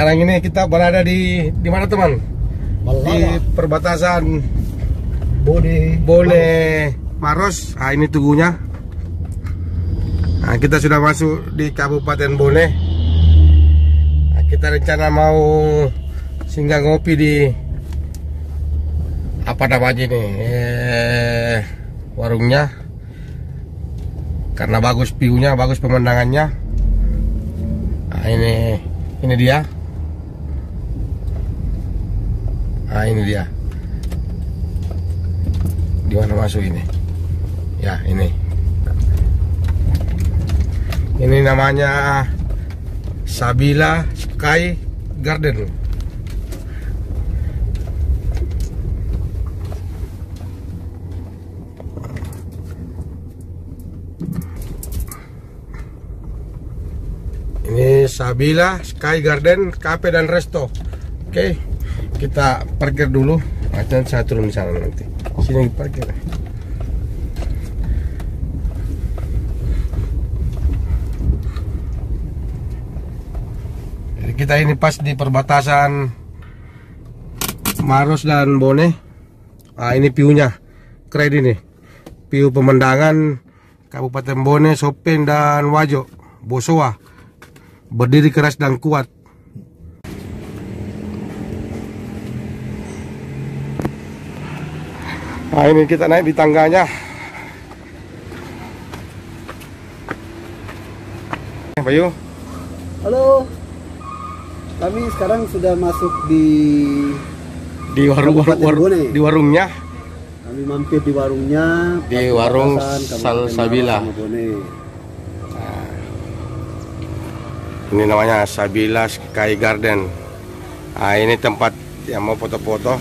Sekarang ini kita berada di mana teman? Di perbatasan Bone Maros. Nah, ini tugunya. Nah, kita sudah masuk di Kabupaten Bone. Nah, kita rencana mau singgah ngopi di apa namanya ini warungnya, karena bagus view-nya, bagus pemandangannya. Nah, ini dia. Nah, ini dia. Di mana masuk ini? Ya, ini. Ini namanya Sabila Sky Garden. Ini Sabila Sky Garden Cafe dan Resto. Oke, kita parkir dulu. Nanti saya turun di sana nanti. Sini parkir. Jadi kita ini pas di perbatasan Maros dan Bone. Ah, ini view-nya keren ini. View pemandangan Kabupaten Bone, Sopeng dan Wajo, Bosowa. Berdiri keras dan kuat. Nah, ini kita naik di tangganya. Bayu. Halo. Kami sekarang sudah masuk di warungnya. Kami mampir di warungnya. Di warung Sabila. Ini namanya Sabila Sky Garden. Nah, ini tempat yang mau foto-foto.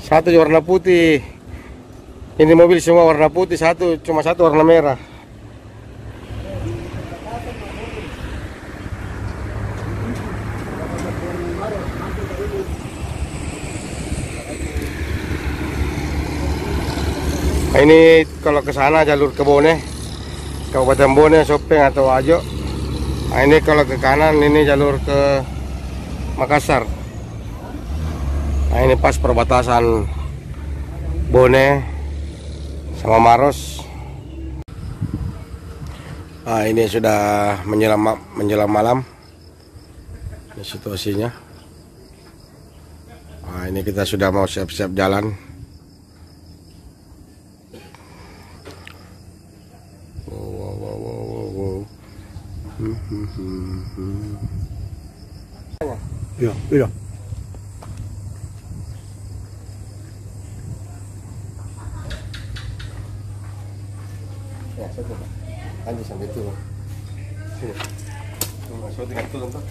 Satu warna putih. Ini mobil semua warna putih, cuma satu warna merah. Nah, ini kalau ke sana jalur ke Bone, Kabupaten Bone, Sopeng atau Wajo. Nah, ini kalau ke kanan ini jalur ke Makassar. Nah, ini pas perbatasan Bone sama Maros. Nah, ini sudah menjelang malam. Ini situasinya. Nah, ini kita sudah mau siap-siap jalan. Iya, iya. Ya, saya coba. Lanjut sampai turun. Sini. Masuk tinggal turun tuh.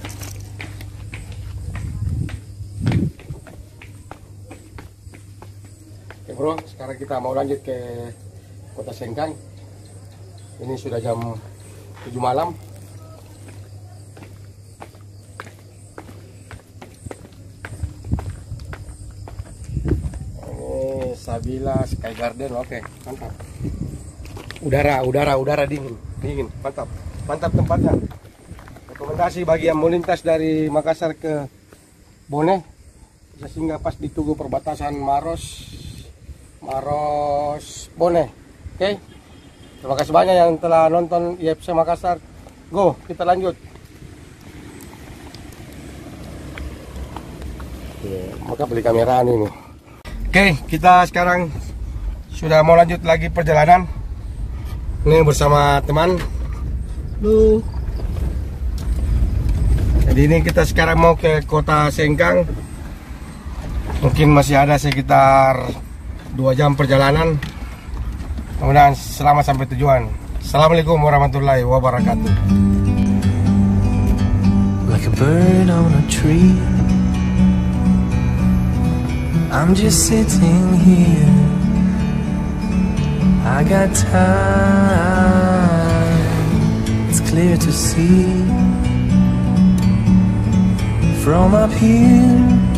Oke bro, sekarang kita mau lanjut ke Kota Sengkang. Ini sudah jam 7 malam. Ini Sabila Sky Garden, oke, mantap. Udara dingin, mantap tempatnya. Rekomendasi bagi yang mau lintas dari Makassar ke Bone, bisa singgah pas di Tugu perbatasan Maros Bone. Oke. Terima kasih banyak yang telah nonton IFC Makassar. Go, kita lanjut. Maka beli kamera ini. Oke, kita sekarang sudah mau lanjut lagi perjalanan. Ini bersama teman. Halo. Jadi ini kita sekarang mau ke Kota Sengkang. Mungkin masih ada sekitar 2 jam perjalanan. Mudah-mudahan selamat sampai tujuan. Assalamualaikum warahmatullahi wabarakatuh. Like a bird on a tree, I'm just sitting here. I got time, it's clear to see. from up here.